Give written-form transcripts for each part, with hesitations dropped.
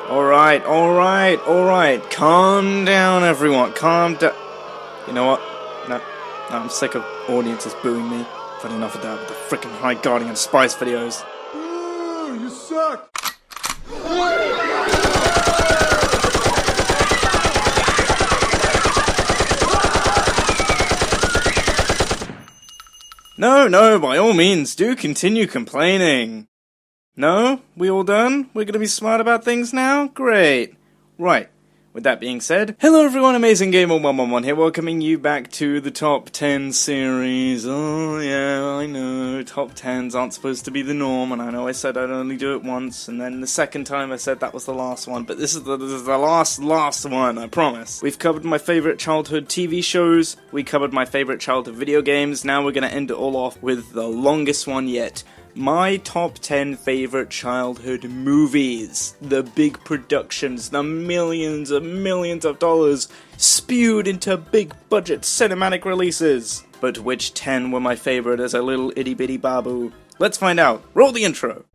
Alright. Calm down, everyone. Calm down. You know what? No, I'm sick of audiences booing me. I've had enough of that with the frickin' High Guardian Spice videos. Ooh, you suck! No, by all means, do continue complaining. No? We all done? We're gonna be smart about things now? Great. Right. With that being said, hello everyone, Amazing Gamer111 here, welcoming you back to the Top 10 series. Oh yeah, I know, Top 10s aren't supposed to be the norm, and I know I said I'd only do it once, and then the second time I said that was the last one, but this is the last one, I promise. We've covered my favourite childhood TV shows, we covered my favourite childhood video games, now we're gonna end it all off with the longest one yet. My top 10 favourite childhood movies. The big productions, the millions of dollars spewed into big budget cinematic releases. But which 10 were my favourite as a little itty bitty babu? Let's find out. Roll the intro.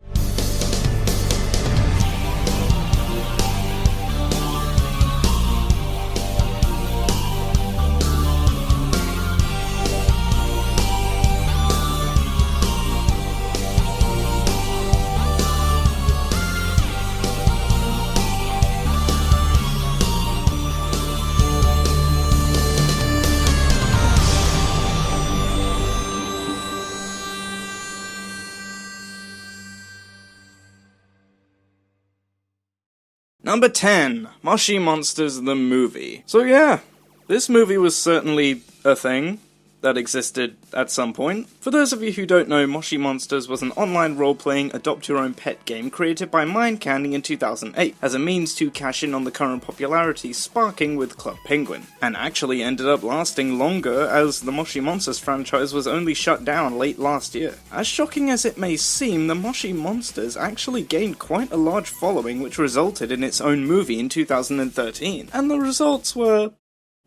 Number 10, Moshi Monsters the Movie. So yeah, this movie was certainly a thing that existed at some point. For those of you who don't know, Moshi Monsters was an online role-playing adopt-your-own-pet game created by Mind Candy in 2008 as a means to cash in on the current popularity sparking with Club Penguin, and actually ended up lasting longer as the Moshi Monsters franchise was only shut down late last year. As shocking as it may seem, the Moshi Monsters actually gained quite a large following which resulted in its own movie in 2013, and the results were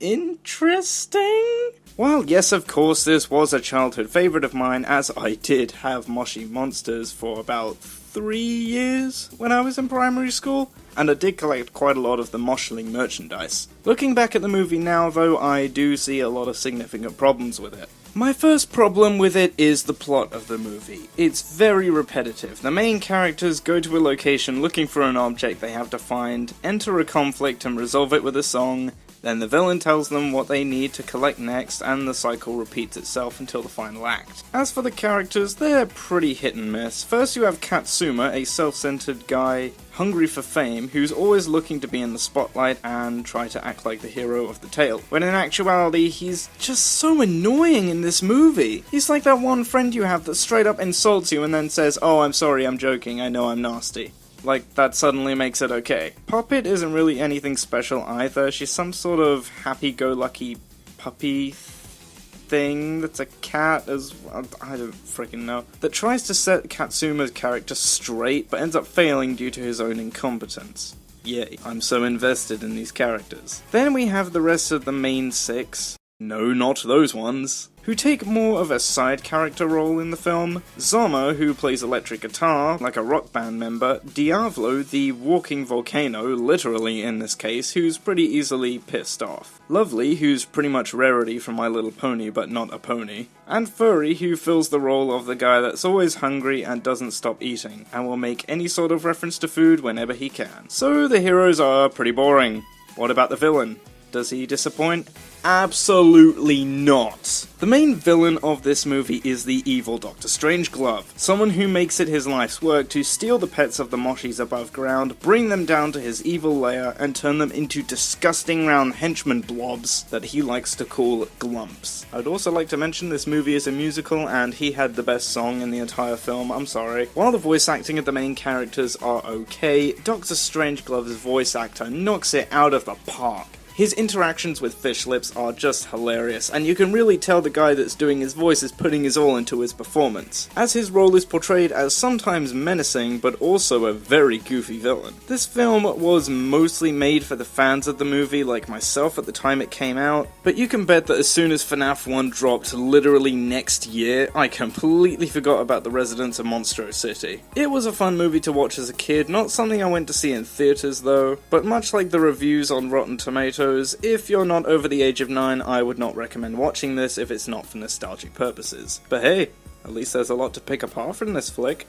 interesting? Well, yes, of course, this was a childhood favourite of mine, as I did have Moshi Monsters for about 3 years when I was in primary school, and I did collect quite a lot of the Moshling merchandise. Looking back at the movie now, though, I do see a lot of significant problems with it. My first problem with it is the plot of the movie. It's very repetitive. The main characters go to a location looking for an object they have to find, enter a conflict and resolve it with a song, then the villain tells them what they need to collect next, and the cycle repeats itself until the final act. As for the characters, they're pretty hit and miss. First you have Katsuma, a self-centered guy hungry for fame, who's always looking to be in the spotlight and try to act like the hero of the tale, when in actuality he's just so annoying in this movie. He's like that one friend you have that straight up insults you and then says, "Oh, I'm sorry, I'm joking, I know I'm nasty." Like, that suddenly makes it okay. Poppet isn't really anything special either. She's some sort of happy-go-lucky puppy thing that's a cat as well. I don't freaking know. That tries to set Katsuma's character straight, but ends up failing due to his own incompetence. Yay, I'm so invested in these characters. Then we have the rest of the main 6. No, not those ones. Who take more of a side character role in the film. Zoma, who plays electric guitar, like a rock band member. Diavolo, the walking volcano, literally in this case, who's pretty easily pissed off. Lovely, who's pretty much Rarity from My Little Pony, but not a pony. And Furry, who fills the role of the guy that's always hungry and doesn't stop eating, and will make any sort of reference to food whenever he can. So the heroes are pretty boring. What about the villain? Does he disappoint? Absolutely not. The main villain of this movie is the evil Dr. Strangeglove, someone who makes it his life's work to steal the pets of the Moshis above ground, bring them down to his evil lair, and turn them into disgusting round henchman blobs that he likes to call glumps. I'd also like to mention this movie is a musical, and he had the best song in the entire film, I'm sorry. While the voice acting of the main characters are okay, Dr. Strangeglove voice actor knocks it out of the park. His interactions with Fish Lips are just hilarious, and you can really tell the guy that's doing his voice is putting his all into his performance, as his role is portrayed as sometimes menacing but also a very goofy villain. This film was mostly made for the fans of the movie like myself at the time it came out, but you can bet that as soon as FNAF 1 dropped literally next year, I completely forgot about the residents of Monstro City. It was a fun movie to watch as a kid, not something I went to see in theaters though, but much like the reviews on Rotten Tomatoes, if you're not over the age of 9, I would not recommend watching this if it's not for nostalgic purposes. But hey, at least there's a lot to pick apart from this flick.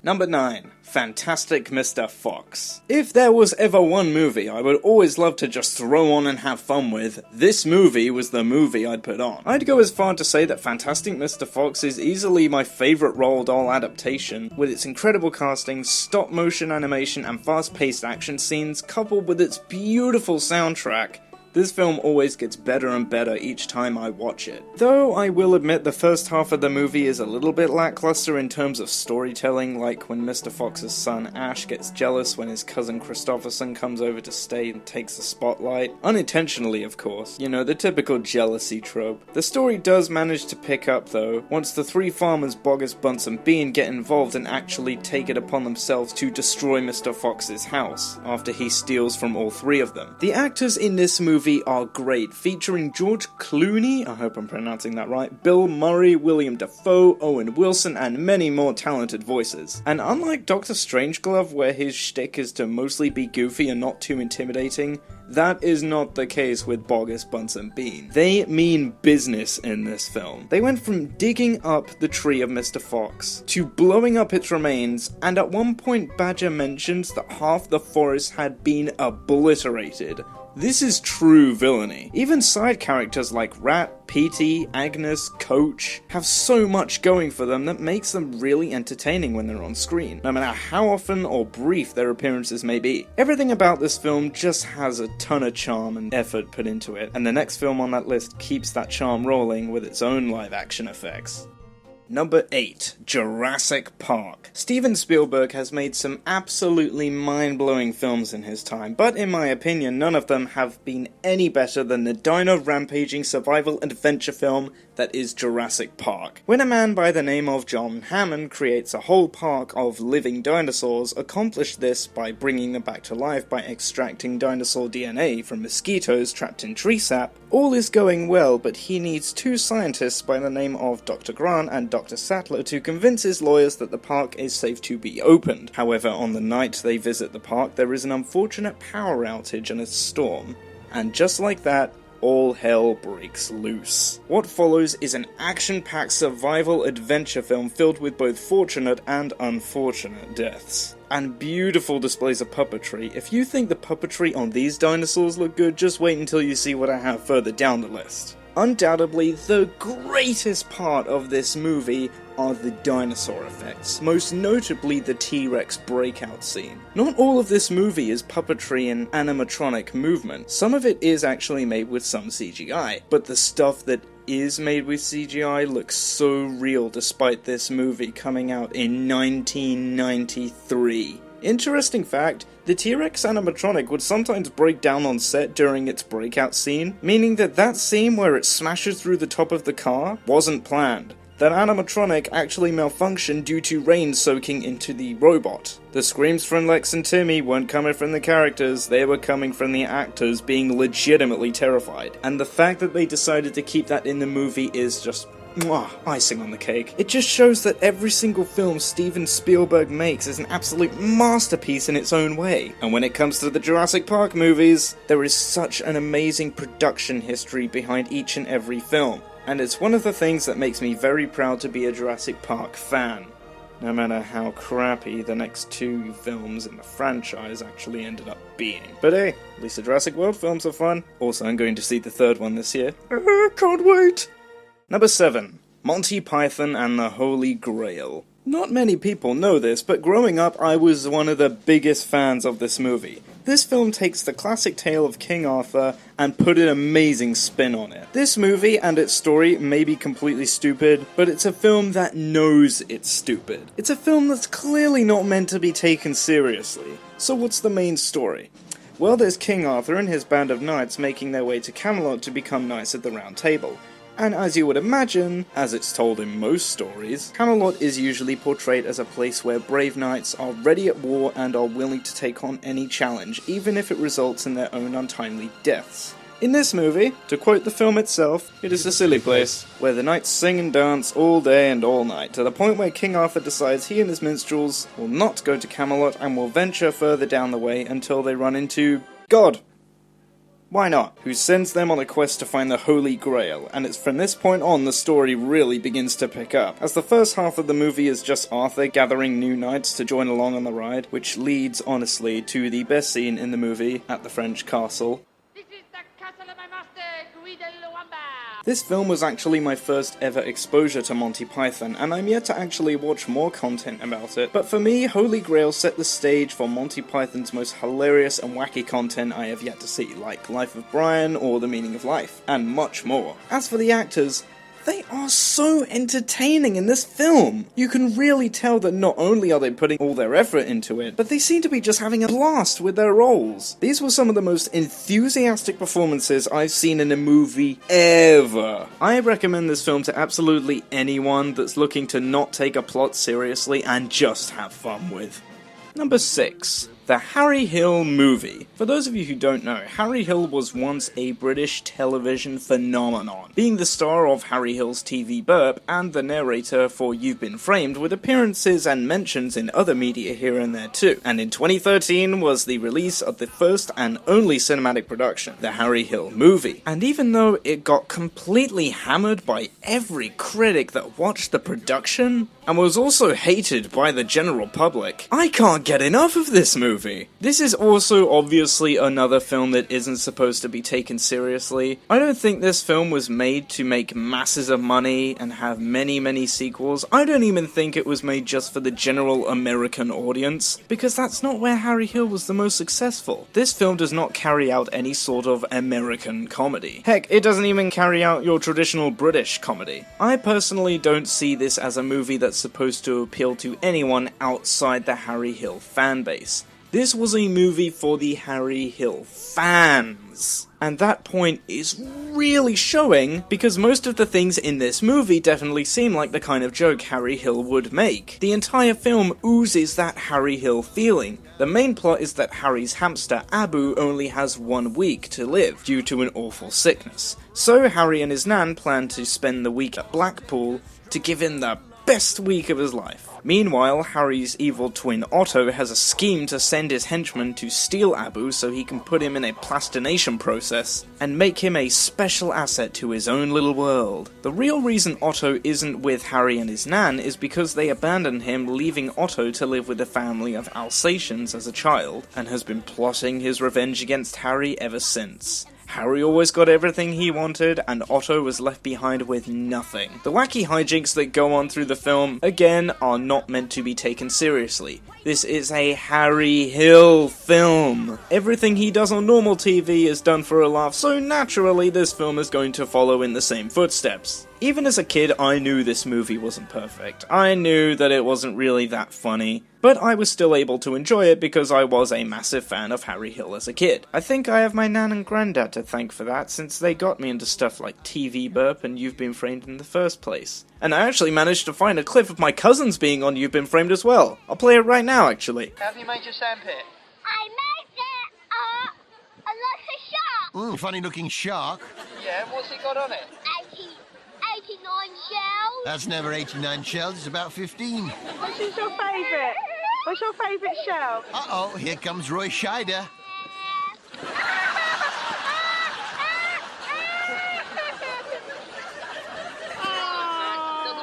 Number 9. Fantastic Mr. Fox. If there was ever one movie I would always love to just throw on and have fun with, this movie was the movie I'd put on. I'd go as far to say that Fantastic Mr. Fox is easily my favourite Roald Dahl adaptation, with its incredible casting, stop-motion animation and fast-paced action scenes, coupled with its beautiful soundtrack. This film always gets better and better each time I watch it. Though I will admit the first half of the movie is a little bit lackluster in terms of storytelling, like when Mr. Fox's son Ash gets jealous when his cousin Christopherson comes over to stay and takes the spotlight. Unintentionally, of course. You know, the typical jealousy trope. The story does manage to pick up though, once the three farmers Bogus, Bunce and Bean get involved and actually take it upon themselves to destroy Mr. Fox's house, after he steals from all three of them. The actors in this movie are great, featuring George Clooney, I hope I'm pronouncing that right, Bill Murray, William Dafoe, Owen Wilson, and many more talented voices. And unlike Dr. Strangelove, where his shtick is to mostly be goofy and not too intimidating, that is not the case with Bogus, Bunce and Bean. They mean business in this film. They went from digging up the tree of Mr. Fox to blowing up its remains, and at one point Badger mentions that half the forest had been obliterated. This is true villainy. Even side characters like Rat, Petey, Agnes, Coach have so much going for them that makes them really entertaining when they're on screen, no matter how often or brief their appearances may be. Everything about this film just has a ton of charm and effort put into it, and the next film on that list keeps that charm rolling with its own live action effects. Number 8. Jurassic Park. Steven Spielberg has made some absolutely mind-blowing films in his time, but in my opinion none of them have been any better than the dino-rampaging survival adventure film that is Jurassic Park. When a man by the name of John Hammond creates a whole park of living dinosaurs, accomplished this by bringing them back to life by extracting dinosaur DNA from mosquitoes trapped in tree sap, all is going well, but he needs two scientists by the name of Dr. Grant and Dr. Sattler to convince his lawyers that the park is safe to be opened. However, on the night they visit the park, there is an unfortunate power outage and a storm, and just like that, all hell breaks loose. What follows is an action-packed survival adventure film filled with both fortunate and unfortunate deaths, and beautiful displays of puppetry. If you think the puppetry on these dinosaurs look good, just wait until you see what I have further down the list. Undoubtedly, the greatest part of this movie are the dinosaur effects, most notably the T-Rex breakout scene. Not all of this movie is puppetry and animatronic movement. Some of it is actually made with some CGI, but the stuff that is made with CGI looks so real despite this movie coming out in 1993. Interesting fact, the T-Rex animatronic would sometimes break down on set during its breakout scene, meaning that scene where it smashes through the top of the car wasn't planned. That animatronic actually malfunctioned due to rain soaking into the robot. The screams from Lex and Timmy weren't coming from the characters, they were coming from the actors being legitimately terrified. And the fact that they decided to keep that in the movie is just icing on the cake. It just shows that every single film Steven Spielberg makes is an absolute masterpiece in its own way. And when it comes to the Jurassic Park movies, there is such an amazing production history behind each and every film. And it's one of the things that makes me very proud to be a Jurassic Park fan, no matter how crappy the next two films in the franchise actually ended up being. But hey, at least the Jurassic World films are fun. Also, I'm going to see the third one this year. Can't wait! Number 7. Monty Python and the Holy Grail. Not many people know this, but growing up I was one of the biggest fans of this movie. This film takes the classic tale of King Arthur and put an amazing spin on it. This movie and its story may be completely stupid, but it's a film that knows it's stupid. It's a film that's clearly not meant to be taken seriously. So what's the main story? Well, there's King Arthur and his band of knights making their way to Camelot to become knights of the Round Table. And as you would imagine, as it's told in most stories, Camelot is usually portrayed as a place where brave knights are ready at war and are willing to take on any challenge, even if it results in their own untimely deaths. In this movie, to quote the film itself, it is a silly place, where the knights sing and dance all day and all night, to the point where King Arthur decides he and his minstrels will not go to Camelot and will venture further down the way until they run into God. Why not? Who sends them on a quest to find the Holy Grail, and it's from this point on the story really begins to pick up, as the first half of the movie is just Arthur gathering new knights to join along on the ride, which leads, honestly, to the best scene in the movie, at the French castle. This film was actually my first ever exposure to Monty Python, and I'm yet to actually watch more content about it, but for me, Holy Grail set the stage for Monty Python's most hilarious and wacky content I have yet to see, like Life of Brian or The Meaning of Life, and much more. As for the actors, they are so entertaining in this film. You can really tell that not only are they putting all their effort into it, but they seem to be just having a blast with their roles. These were some of the most enthusiastic performances I've seen in a movie ever. I recommend this film to absolutely anyone that's looking to not take a plot seriously and just have fun with. Number 6. The Harry Hill Movie. For those of you who don't know, Harry Hill was once a British television phenomenon, being the star of Harry Hill's TV Burp and the narrator for You've Been Framed, with appearances and mentions in other media here and there too. And in 2013 was the release of the first and only cinematic production, The Harry Hill Movie. And even though it got completely hammered by every critic that watched the production, and was also hated by the general public, I can't get enough of this movie. This is also obviously another film that isn't supposed to be taken seriously. I don't think this film was made to make masses of money and have many sequels. I don't even think it was made just for the general American audience, because that's not where Harry Hill was the most successful. This film does not carry out any sort of American comedy. Heck, it doesn't even carry out your traditional British comedy. I personally don't see this as a movie that's supposed to appeal to anyone outside the Harry Hill fanbase. This was a movie for the Harry Hill fans. And that point is really showing, because most of the things in this movie definitely seem like the kind of joke Harry Hill would make. The entire film oozes that Harry Hill feeling. The main plot is that Harry's hamster Abu only has 1 week to live due to an awful sickness. So Harry and his nan plan to spend the week at Blackpool to give him the best week of his life. Meanwhile, Harry's evil twin Otto has a scheme to send his henchmen to steal Abu so he can put him in a plastination process and make him a special asset to his own little world. The real reason Otto isn't with Harry and his nan is because they abandoned him, leaving Otto to live with a family of Alsatians as a child, and has been plotting his revenge against Harry ever since. Harry always got everything he wanted, and Otto was left behind with nothing. The wacky hijinks that go on through the film, again, are not meant to be taken seriously. This is a Harry Hill film. Everything he does on normal TV is done for a laugh, so naturally this film is going to follow in the same footsteps. Even as a kid, I knew this movie wasn't perfect. I knew that it wasn't really that funny, but I was still able to enjoy it because I was a massive fan of Harry Hill as a kid. I think I have my nan and granddad to thank for that, since they got me into stuff like TV Burp and You've Been Framed in the first place. And I actually managed to find a clip of my cousins being on You've Been Framed as well. I'll play it right now, actually. How have you made your sandpit? I made it like a shark. Funny looking shark. Yeah, what's it got on it? 89 shells. That's never 89 shells, it's about 15. Which is your favourite? What's your favourite shell? Uh-oh, here comes Roy Scheider. Doesn't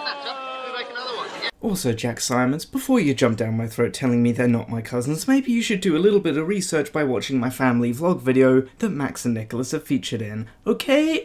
matter. We make another one. Yeah. Also, Jack Simons, before you jump down my throat telling me they're not my cousins, maybe you should do a little bit of research by watching my family vlog video that Max and Nicholas have featured in. Okay,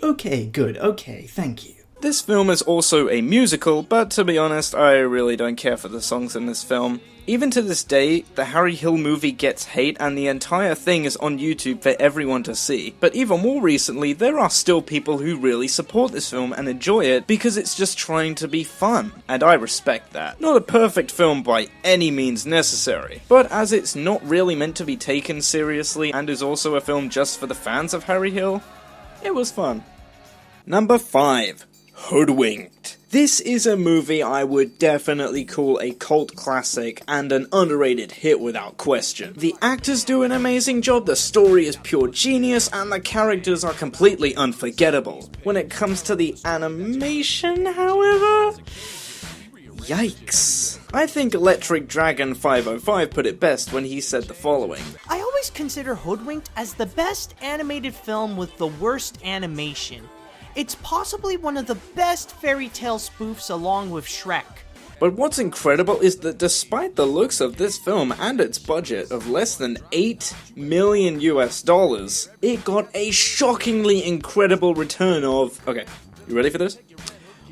good, okay, thank you. This film is also a musical, but to be honest, I really don't care for the songs in this film. Even to this day, the Harry Hill movie gets hate and the entire thing is on YouTube for everyone to see. But even more recently, there are still people who really support this film and enjoy it because it's just trying to be fun, and I respect that. Not a perfect film by any means necessary, but as it's not really meant to be taken seriously and is also a film just for the fans of Harry Hill, it was fun. Number 5. Hoodwinked. This is a movie I would definitely call a cult classic and an underrated hit without question. The actors do an amazing job, the story is pure genius, and the characters are completely unforgettable. When it comes to the animation, however, yikes. I think Electric Dragon 505 put it best when he said the following. I always consider Hoodwinked as the best animated film with the worst animation. It's possibly one of the best fairy tale spoofs along with Shrek. But what's incredible is that despite the looks of this film and its budget of less than $8 million US, it got a shockingly incredible return of, okay, you ready for this?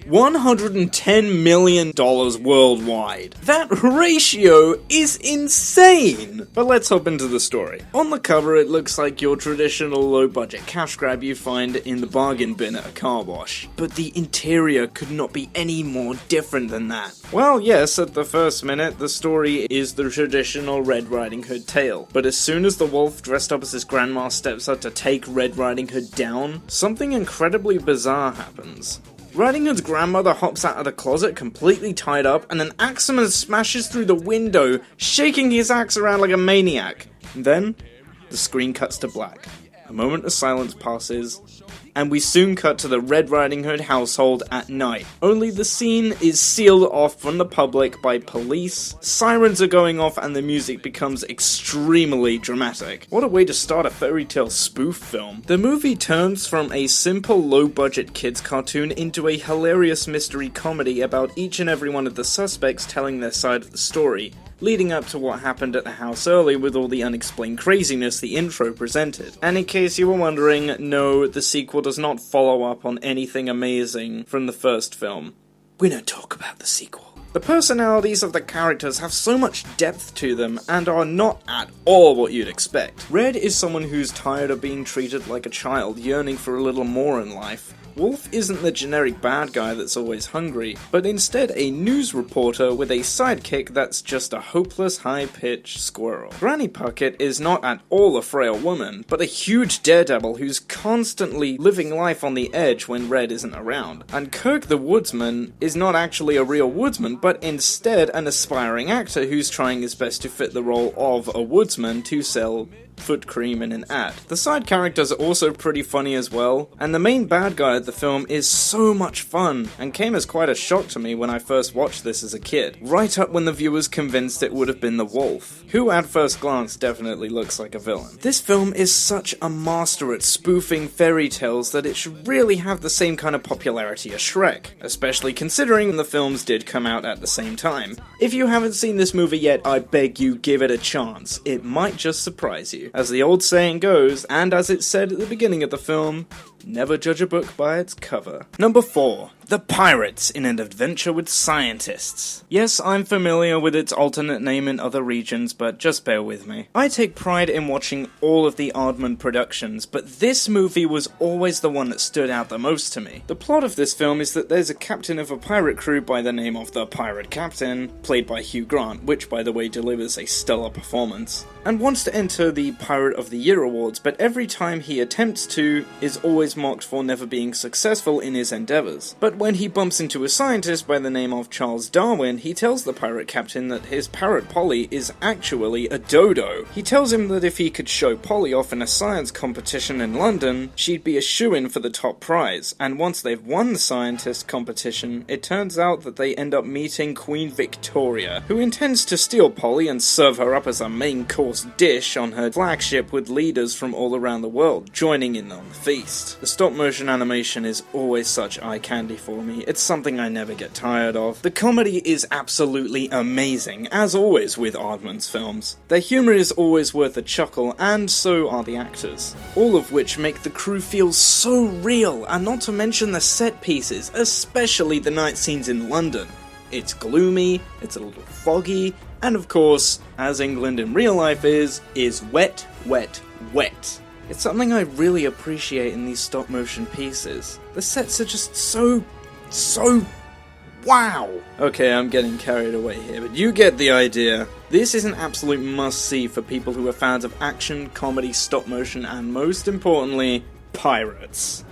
$110 million worldwide. That ratio is insane! But let's hop into the story. On the cover it looks like your traditional low-budget cash grab you find in the bargain bin at a car wash. But the interior could not be any more different than that. Well, yes, at the first minute, the story is the traditional Red Riding Hood tale. But as soon as the wolf dressed up as his grandma steps up to take Red Riding Hood down, something incredibly bizarre happens. Riding Hood's grandmother hops out of the closet completely tied up, and an axeman smashes through the window, shaking his axe around like a maniac. And then, the screen cuts to black. A moment of silence passes, and we soon cut to the Red Riding Hood household at night. Only the scene is sealed off from the public by police, sirens are going off, and the music becomes extremely dramatic. What a way to start a fairy tale spoof film. The movie turns from a simple low-budget kids cartoon into a hilarious mystery comedy about each and every one of the suspects telling their side of the story, leading up to what happened at the house early with all the unexplained craziness the intro presented. And in case you were wondering, no, the sequel does not follow up on anything amazing from the first film. We don't talk about the sequel. The personalities of the characters have so much depth to them and are not at all what you'd expect. Red is someone who's tired of being treated like a child, yearning for a little more in life. Wolf isn't the generic bad guy that's always hungry, but instead a news reporter with a sidekick that's just a hopeless, high-pitched squirrel. Granny Puckett is not at all a frail woman, but a huge daredevil who's constantly living life on the edge when Red isn't around. And Kirk the Woodsman is not actually a real woodsman, but instead an aspiring actor who's trying his best to fit the role of a woodsman to sell foot cream in an ad. The side characters are also pretty funny as well, and the main bad guy of the film is so much fun, and came as quite a shock to me when I first watched this as a kid, right up when the viewers convinced it would have been the wolf, who at first glance definitely looks like a villain. This film is such a master at spoofing fairy tales that it should really have the same kind of popularity as Shrek, especially considering the films did come out at the same time. If you haven't seen this movie yet, I beg you give it a chance. It might just surprise you. As the old saying goes, and as it's said at the beginning of the film, never judge a book by its cover. Number 4. The Pirates in an Adventure with Scientists. Yes, I'm familiar with its alternate name in other regions, but just bear with me. I take pride in watching all of the Aardman productions, but this movie was always the one that stood out the most to me. The plot of this film is that there's a captain of a pirate crew by the name of the Pirate Captain, played by Hugh Grant, which by the way delivers a stellar performance, and wants to enter the Pirate of the Year awards, but every time he attempts to, is always mocked for never being successful in his endeavours. But when he bumps into a scientist by the name of Charles Darwin, he tells the pirate captain that his parrot Polly is actually a dodo. He tells him that if he could show Polly off in a science competition in London, she'd be a shoo-in for the top prize, and once they've won the scientist competition, it turns out that they end up meeting Queen Victoria, who intends to steal Polly and serve her up as a main course dish on her flagship with leaders from all around the world joining in on the feast. The stop motion animation is always such eye candy for me, it's something I never get tired of. The comedy is absolutely amazing, as always with Aardman's films. Their humour is always worth a chuckle, and so are the actors. All of which make the crew feel so real, and not to mention the set pieces, especially the night scenes in London. It's gloomy, it's a little foggy, and of course, as England in real life is wet, wet, wet. It's something I really appreciate in these stop motion pieces. The sets are just so wow! Okay, I'm getting carried away here, but you get the idea. This is an absolute must-see for people who are fans of action, comedy, stop motion, and most importantly, pirates.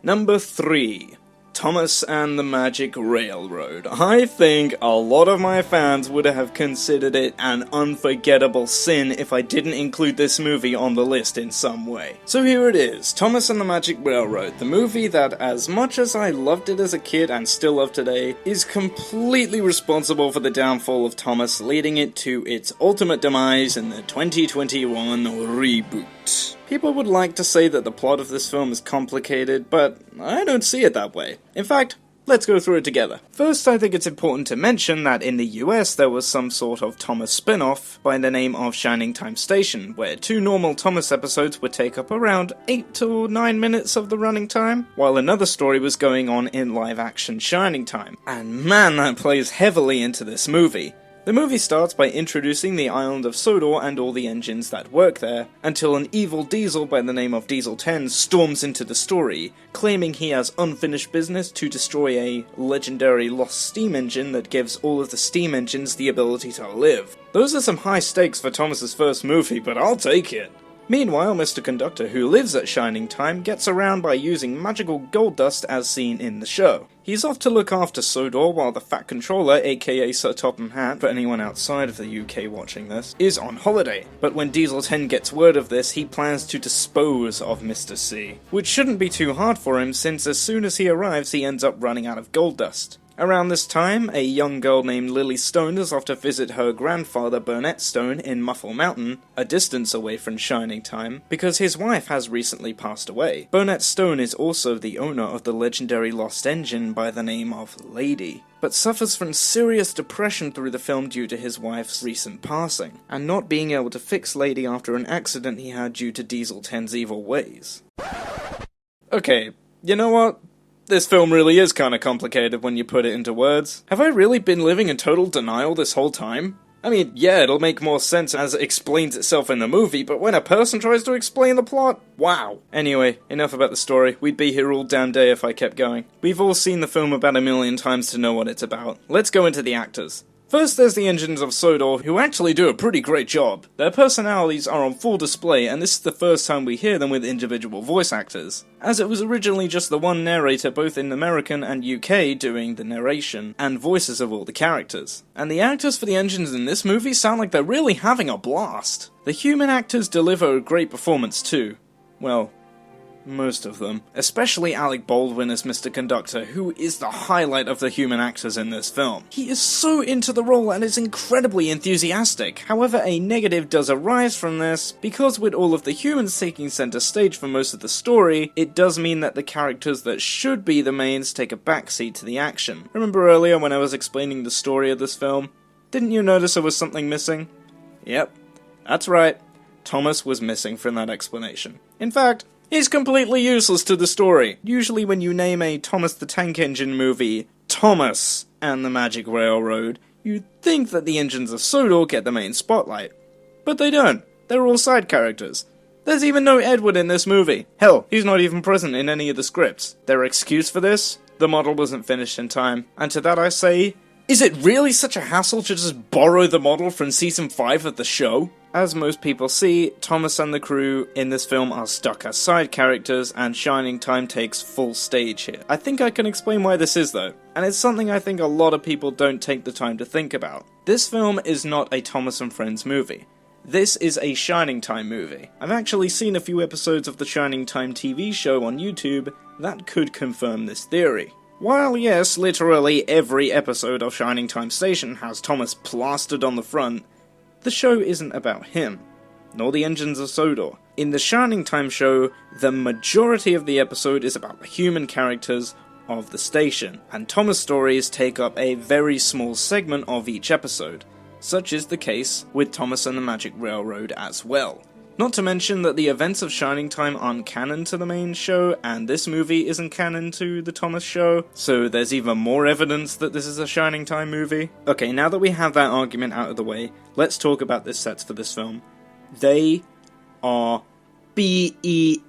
Number 3. Thomas and the Magic Railroad. I think a lot of my fans would have considered it an unforgettable sin if I didn't include this movie on the list in some way. So here it is, Thomas and the Magic Railroad, the movie that, as much as I loved it as a kid and still love today, is completely responsible for the downfall of Thomas, leading it to its ultimate demise in the 2021 reboot. People would like to say that the plot of this film is complicated, but I don't see it that way. In fact, let's go through it together. First, I think it's important to mention that in the US there was some sort of Thomas spin-off by the name of Shining Time Station, where 2 normal Thomas episodes would take up around 8 to 9 minutes of the running time, while another story was going on in live-action Shining Time. And man, that plays heavily into this movie. The movie starts by introducing the island of Sodor and all the engines that work there, until an evil diesel by the name of Diesel 10 storms into the story, claiming he has unfinished business to destroy a legendary lost steam engine that gives all of the steam engines the ability to live. Those are some high stakes for Thomas's first movie, but I'll take it. Meanwhile, Mr. Conductor, who lives at Shining Time, gets around by using magical gold dust as seen in the show. He's off to look after Sodor while the Fat Controller, aka Sir Topham Hatt, for anyone outside of the UK watching this, is on holiday. But when Diesel 10 gets word of this, he plans to dispose of Mr. C, which shouldn't be too hard for him since as soon as he arrives he ends up running out of gold dust. Around this time, a young girl named Lily Stone is off to visit her grandfather Burnett Stone in Muffle Mountain, a distance away from Shining Time, because his wife has recently passed away. Burnett Stone is also the owner of the legendary lost engine by the name of Lady, but suffers from serious depression through the film due to his wife's recent passing, and not being able to fix Lady after an accident he had due to Diesel 10's evil ways. Okay, you know what? This film really is kinda complicated when you put it into words. Have I really been living in total denial this whole time? I mean, yeah, it'll make more sense as it explains itself in the movie, but when a person tries to explain the plot, wow. Anyway, enough about the story. We'd be here all damn day if I kept going. We've all seen the film about 1,000,000 times to know what it's about. Let's go into the actors. First, there's the engines of Sodor, who actually do a pretty great job. Their personalities are on full display, and this is the first time we hear them with individual voice actors, as it was originally just the one narrator both in American and UK doing the narration and voices of all the characters. And the actors for the engines in this movie sound like they're really having a blast. The human actors deliver a great performance too. Well, most of them. Especially Alec Baldwin as Mr. Conductor, who is the highlight of the human actors in this film. He is so into the role and is incredibly enthusiastic. However, a negative does arise from this, because with all of the humans taking center stage for most of the story, it does mean that the characters that should be the mains take a backseat to the action. Remember earlier when I was explaining the story of this film? Didn't you notice there was something missing? Yep, that's right. Thomas was missing from that explanation. In fact, he's completely useless to the story. Usually when you name a Thomas the Tank Engine movie Thomas and the Magic Railroad, you'd think that the engines of Sodor get the main spotlight. But they don't. They're all side characters. There's even no Edward in this movie. Hell, he's not even present in any of the scripts. Their excuse for this? The model wasn't finished in time. And to that I say, is it really such a hassle to just borrow the model from season 5 of the show? As most people see, Thomas and the crew in this film are stuck as side characters, and Shining Time takes full stage here. I think I can explain why this is though, and it's something I think a lot of people don't take the time to think about. This film is not a Thomas and Friends movie. This is a Shining Time movie. I've actually seen a few episodes of the Shining Time TV show on YouTube that could confirm this theory. While yes, literally every episode of Shining Time Station has Thomas plastered on the front, the show isn't about him, nor the engines of Sodor. In the Shining Time show, the majority of the episode is about the human characters of the station, and Thomas stories take up a very small segment of each episode. Such is the case with Thomas and the Magic Railroad as well. Not to mention that the events of Shining Time aren't canon to the main show, and this movie isn't canon to the Thomas show, so there's even more evidence that this is a Shining Time movie. Okay, now that we have that argument out of the way, let's talk about the sets for this film. They are beautiful.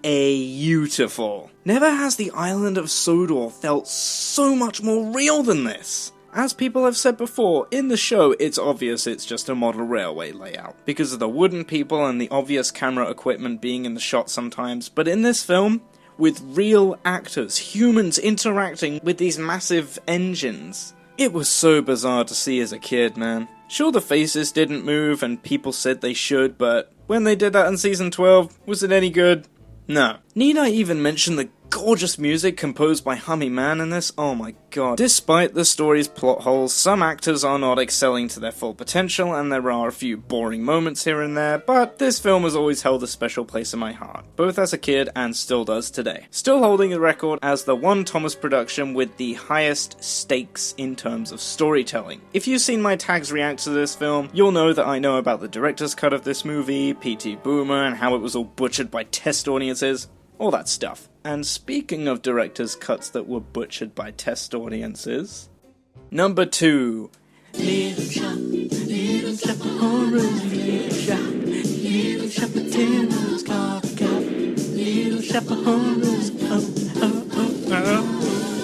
Never has the island of Sodor felt so much more real than this. As people have said before, in the show it's obvious it's just a model railway layout, because of the wooden people and the obvious camera equipment being in the shot sometimes, but in this film, with real actors, humans interacting with these massive engines, it was so bizarre to see as a kid, man. Sure, the faces didn't move and people said they should, but when they did that in season 12, was it any good? No. Need I even mention the gorgeous music composed by Hummy Man in this? Oh my god. Despite the story's plot holes, some actors are not excelling to their full potential, and there are a few boring moments here and there, but this film has always held a special place in my heart, both as a kid and still does today. Still holding the record as the one Thomas production with the highest stakes in terms of storytelling. If you've seen my tags react to this film, you'll know that I know about the director's cut of this movie, P.T. Boomer, and how it was all butchered by test audiences. All that stuff. And speaking of director's cuts that were butchered by test audiences, number 2. Little shop of horrors, little shop of terrors, little shop of horrors,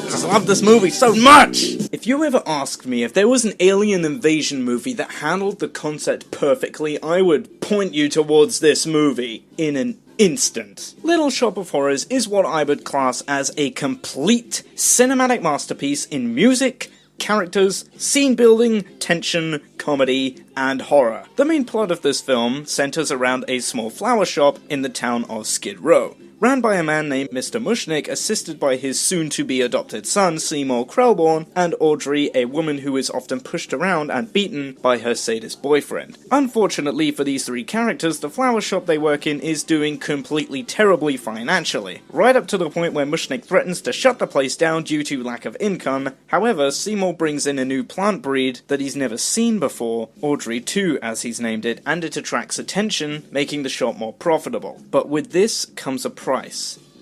I just love this movie so much! If you ever asked me if there was an alien invasion movie that handled the concept perfectly, I would point you towards this movie in an instant. Little Shop of Horrors is what I would class as a complete cinematic masterpiece in music, characters, scene building, tension, comedy, and horror. The main plot of this film centers around a small flower shop in the town of Skid Row, ran by a man named Mr. Mushnick, assisted by his soon-to-be adopted son, Seymour Krelborn, and Audrey, a woman who is often pushed around and beaten by her sadist boyfriend. Unfortunately for these three characters, the flower shop they work in is doing completely terribly financially, right up to the point where Mushnick threatens to shut the place down due to lack of income. However, Seymour brings in a new plant breed that he's never seen before, Audrey 2 as he's named it, and it attracts attention, making the shop more profitable. But with this comes a price.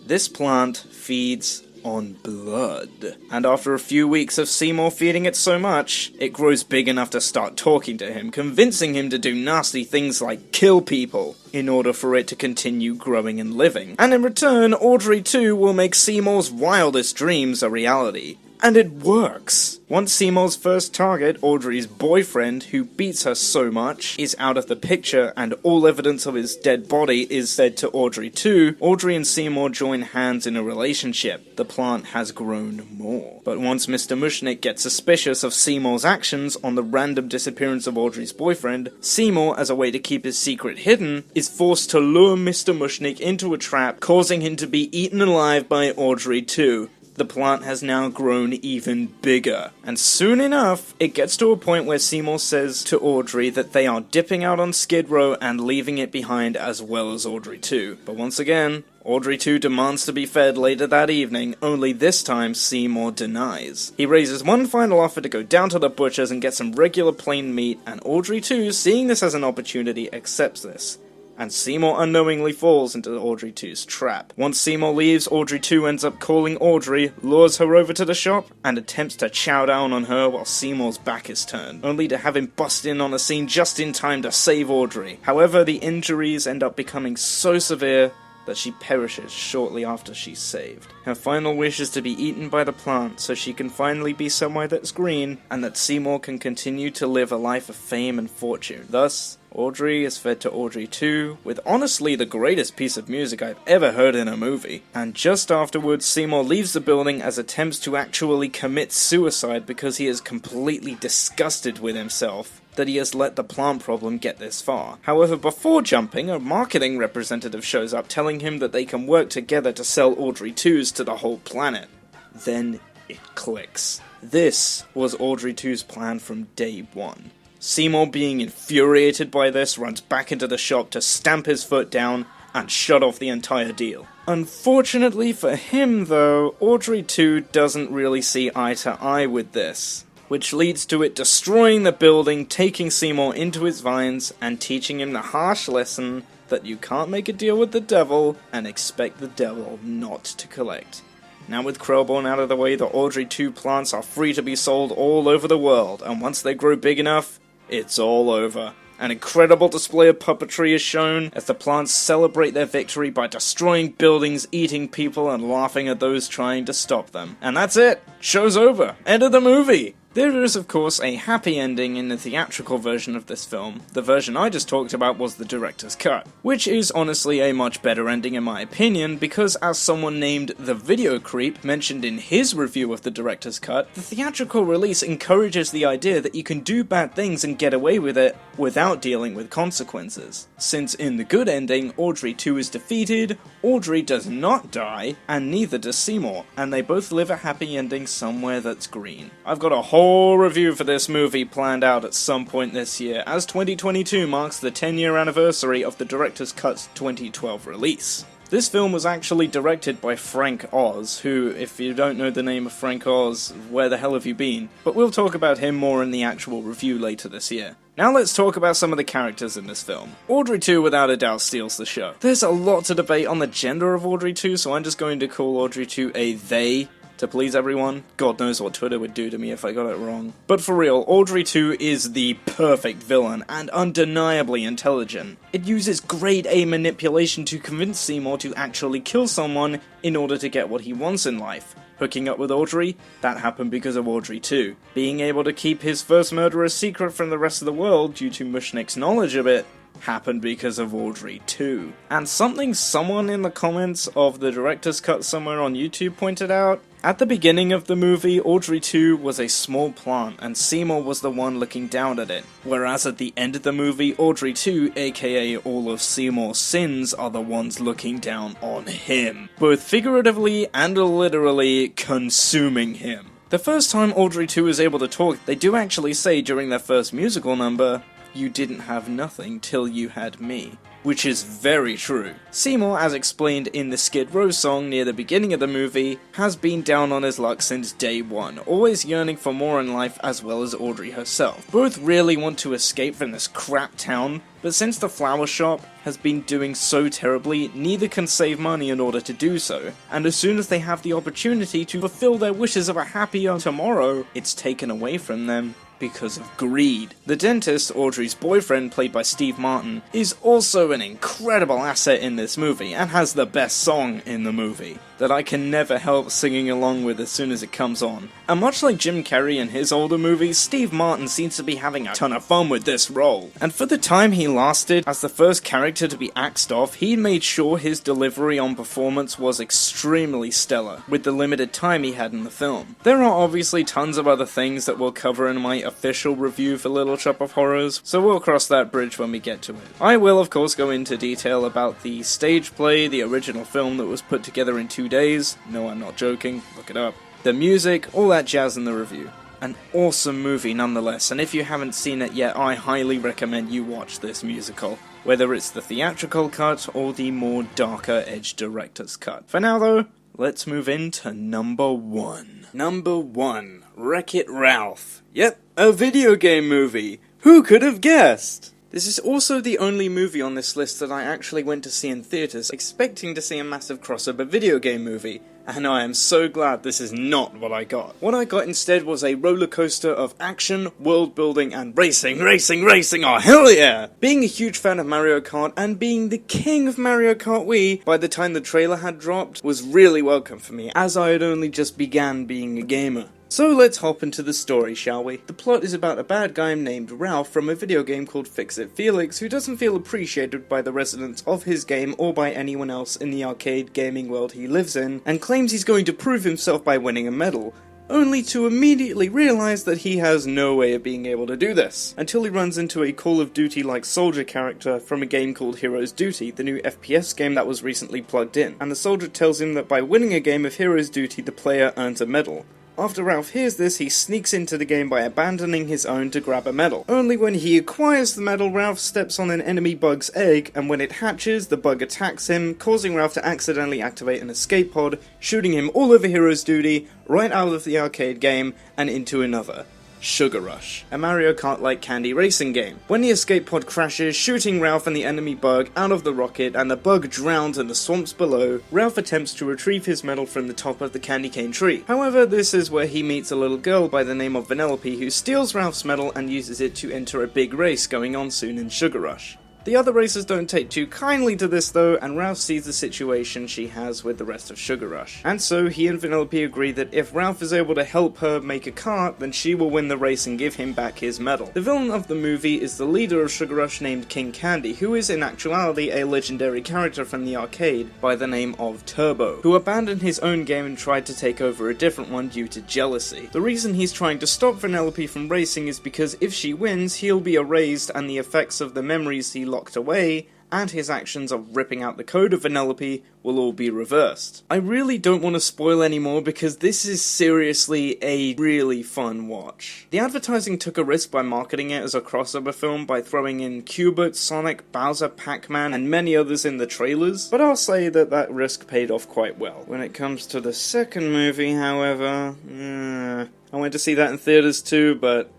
This plant feeds on blood. And after a few weeks of Seymour feeding it so much, it grows big enough to start talking to him, convincing him to do nasty things like kill people in order for it to continue growing and living. And in return, Audrey 2 will make Seymour's wildest dreams a reality. And it works! Once Seymour's first target, Audrey's boyfriend, who beats her so much, is out of the picture and all evidence of his dead body is fed to Audrey 2, Audrey and Seymour join hands in a relationship. The plant has grown more. But once Mr. Mushnick gets suspicious of Seymour's actions on the random disappearance of Audrey's boyfriend, Seymour, as a way to keep his secret hidden, is forced to lure Mr. Mushnick into a trap, causing him to be eaten alive by Audrey 2. The plant has now grown even bigger, and soon enough, it gets to a point where Seymour says to Audrey that they are dipping out on Skid Row and leaving it behind as well as Audrey 2. But once again, Audrey 2 demands to be fed later that evening, only this time Seymour denies. He raises one final offer to go down to the butcher's and get some regular plain meat, and Audrey 2, seeing this as an opportunity, accepts this. And Seymour unknowingly falls into Audrey 2's trap. Once Seymour leaves, Audrey 2 ends up calling Audrey, lures her over to the shop, and attempts to chow down on her while Seymour's back is turned, only to have him bust in on the scene just in time to save Audrey. However, the injuries end up becoming so severe that she perishes shortly after she's saved. Her final wish is to be eaten by the plant so she can finally be somewhere that's green, and that Seymour can continue to live a life of fame and fortune. Thus, Audrey is fed to Audrey 2, with honestly the greatest piece of music I've ever heard in a movie. And just afterwards, Seymour leaves the building as attempts to actually commit suicide because he is completely disgusted with himself that he has let the plant problem get this far. However, before jumping, a marketing representative shows up telling him that they can work together to sell Audrey 2s to the whole planet. Then it clicks. This was Audrey 2's plan from day one. Seymour, being infuriated by this, runs back into the shop to stamp his foot down and shut off the entire deal. Unfortunately for him though, Audrey 2 doesn't really see eye to eye with this, which leads to it destroying the building, taking Seymour into its vines, and teaching him the harsh lesson that you can't make a deal with the devil and expect the devil not to collect. Now with Krellborn out of the way, the Audrey 2 plants are free to be sold all over the world, and once they grow big enough, it's all over. An incredible display of puppetry is shown as the plants celebrate their victory by destroying buildings, eating people, and laughing at those trying to stop them. And that's it! Show's over! End of the movie! There is, of course, a happy ending in the theatrical version of this film. The version I just talked about was the director's cut, which is honestly a much better ending in my opinion, because as someone named The Video Creep mentioned in his review of the director's cut, the theatrical release encourages the idea that you can do bad things and get away with it without dealing with consequences. Since in the good ending, Audrey 2 is defeated, Audrey does not die, and neither does Seymour, and they both live a happy ending somewhere that's green. I've got a whole review for this movie planned out at some point this year, as 2022 marks the 10-year anniversary of the director's cut's 2012 release. This film was actually directed by Frank Oz, who, if you don't know the name of Frank Oz, where the hell have you been? But we'll talk about him more in the actual review later this year. Now let's talk about some of the characters in this film. Audrey 2 without a doubt steals the show. There's a lot to debate on the gender of Audrey 2, so I'm just going to call Audrey 2 a they, to please everyone. God knows what Twitter would do to me if I got it wrong. But for real, Audrey 2 is the perfect villain, and undeniably intelligent. It uses grade A manipulation to convince Seymour to actually kill someone in order to get what he wants in life. Hooking up with Audrey? That happened because of Audrey 2. Being able to keep his first murder a secret from the rest of the world due to Mushnick's knowledge of it happened because of Audrey 2. And something someone in the comments of the director's cut somewhere on YouTube pointed out, at the beginning of the movie, Audrey 2 was a small plant and Seymour was the one looking down at it, whereas at the end of the movie, Audrey 2, aka all of Seymour's sins, are the ones looking down on him, both figuratively and literally consuming him. The first time Audrey 2 is able to talk, they do actually say during their first musical number, "You didn't have nothing till you had me," which is very true. Seymour, as explained in the Skid Row song near the beginning of the movie, has been down on his luck since day one, always yearning for more in life as well as Audrey herself. Both really want to escape from this crap town, but since the flower shop has been doing so terribly, neither can save money in order to do so, and as soon as they have the opportunity to fulfill their wishes of a happier tomorrow, it's taken away from them because of greed. The dentist, Audrey's boyfriend, played by Steve Martin, is also an incredible asset in this movie, and has the best song in the movie, that I can never help singing along with as soon as it comes on. And much like Jim Carrey in his older movies, Steve Martin seems to be having a ton of fun with this role. And for the time he lasted, as the first character to be axed off, he made sure his delivery on performance was extremely stellar, with the limited time he had in the film. There are obviously tons of other things that we'll cover in my official review for Little Shop of Horrors, so we'll cross that bridge when we get to it. I will of course go into detail about the stage play, the original film that was put together in 2 days, no I'm not joking, look it up, the music, all that jazz in the review. An awesome movie nonetheless, and if you haven't seen it yet, I highly recommend you watch this musical, whether it's the theatrical cut or the more darker edge director's cut. For now though, let's move into number 1. Number 1, WreckIt Ralph. Yep, a video game movie. Who could have guessed? This is also the only movie on this list that I actually went to see in theaters, expecting to see a massive crossover video game movie, and I am so glad this is not what I got. What I got instead was a roller coaster of action, world building, and racing, oh hell yeah! Being a huge fan of Mario Kart, and being the king of Mario Kart Wii by the time the trailer had dropped, was really welcome for me, as I had only just began being a gamer. So let's hop into the story, shall we? The plot is about a bad guy named Ralph from a video game called Fix-It Felix, who doesn't feel appreciated by the residents of his game or by anyone else in the arcade gaming world he lives in, and claims he's going to prove himself by winning a medal, only to immediately realise that he has no way of being able to do this, until he runs into a Call of Duty-like soldier character from a game called Heroes Duty, the new FPS game that was recently plugged in, and the soldier tells him that by winning a game of Heroes Duty the player earns a medal. After Ralph hears this, he sneaks into the game by abandoning his own to grab a medal. Only when he acquires the medal, Ralph steps on an enemy bug's egg, and when it hatches, the bug attacks him, causing Ralph to accidentally activate an escape pod, shooting him all over Hero's Duty, right out of the arcade game, and into another. Sugar Rush, a Mario Kart-like candy racing game. When the escape pod crashes, shooting Ralph and the enemy bug out of the rocket and the bug drowns in the swamps below, Ralph attempts to retrieve his medal from the top of the candy cane tree. However, this is where he meets a little girl by the name of Vanellope who steals Ralph's medal and uses it to enter a big race going on soon in Sugar Rush. The other racers don't take too kindly to this though, and Ralph sees the situation she has with the rest of Sugar Rush. And so he and Vanellope agree that if Ralph is able to help her make a cart, then she will win the race and give him back his medal. The villain of the movie is the leader of Sugar Rush named King Candy, who is in actuality a legendary character from the arcade by the name of Turbo, who abandoned his own game and tried to take over a different one due to jealousy. The reason he's trying to stop Vanellope from racing is because if she wins, he'll be erased and the effects of the memories he locked away and his actions of ripping out the code of Vanellope will all be reversed. I really don't want to spoil anymore because this is seriously a really fun watch. The advertising took a risk by marketing it as a crossover film by throwing in Cubert, Sonic, Bowser, Pac-Man, and many others in the trailers, but I'll say that that risk paid off quite well. When it comes to the second movie, however, I went to see that in theaters too, but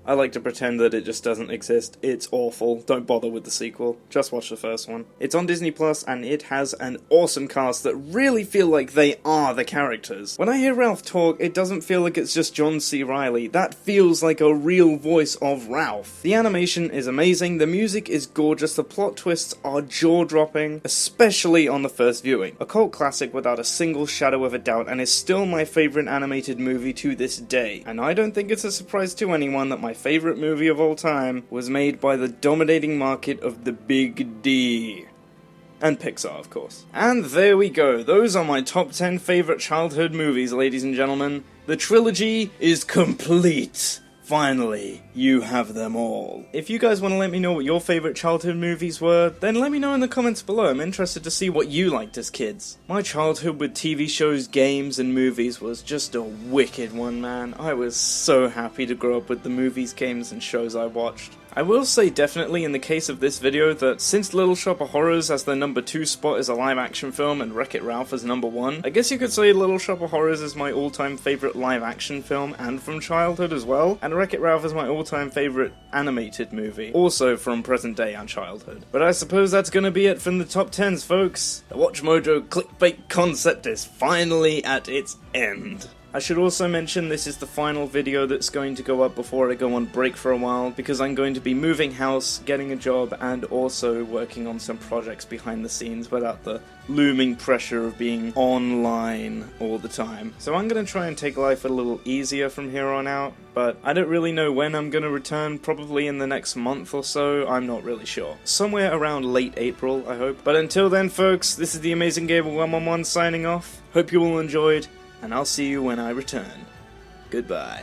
I like to pretend that it just doesn't exist. It's awful. Don't bother with the sequel. Just watch the first one. It's on Disney Plus and it has an awesome cast that really feel like they are the characters. When I hear Ralph talk, it doesn't feel like it's just John C. Reilly. That feels like a real voice of Ralph. The animation is amazing, the music is gorgeous, the plot twists are jaw-dropping, especially on the first viewing. A cult classic without a single shadow of a doubt, and is still my favourite animated movie to this day. And I don't think it's a surprise to anyone that my favourite movie of all time was made by the dominating market of the Big D. And Pixar, of course. And there we go, those are my top 10 favourite childhood movies, ladies and gentlemen. The trilogy is complete. Finally, you have them all. If you guys want to let me know what your favourite childhood movies were, then let me know in the comments below. I'm interested to see what you liked as kids. My childhood with TV shows, games, and movies was just a wicked one, man. I was so happy to grow up with the movies, games, and shows I watched. I will say definitely in the case of this video that since Little Shop of Horrors as the number 2 spot is a live action film and WreckIt Ralph as number 1, I guess you could say Little Shop of Horrors is my all-time favourite live action film and from childhood as well, and WreckIt Ralph is my all-time favourite animated movie, also from present day and childhood. But I suppose that's gonna be it from the top 10s, folks. The Watch Mojo clickbait concept is finally at its end. I should also mention this is the final video that's going to go up before I go on break for a while, because I'm going to be moving house, getting a job, and also working on some projects behind the scenes without the looming pressure of being online all the time. So I'm going to try and take life a little easier from here on out, but I don't really know when I'm going to return, probably in the next month or so, I'm not really sure. Somewhere around late April, I hope. But until then, folks, this is the Amazing Gamer111 signing off. Hope you all enjoyed, and I'll see you when I return. Goodbye.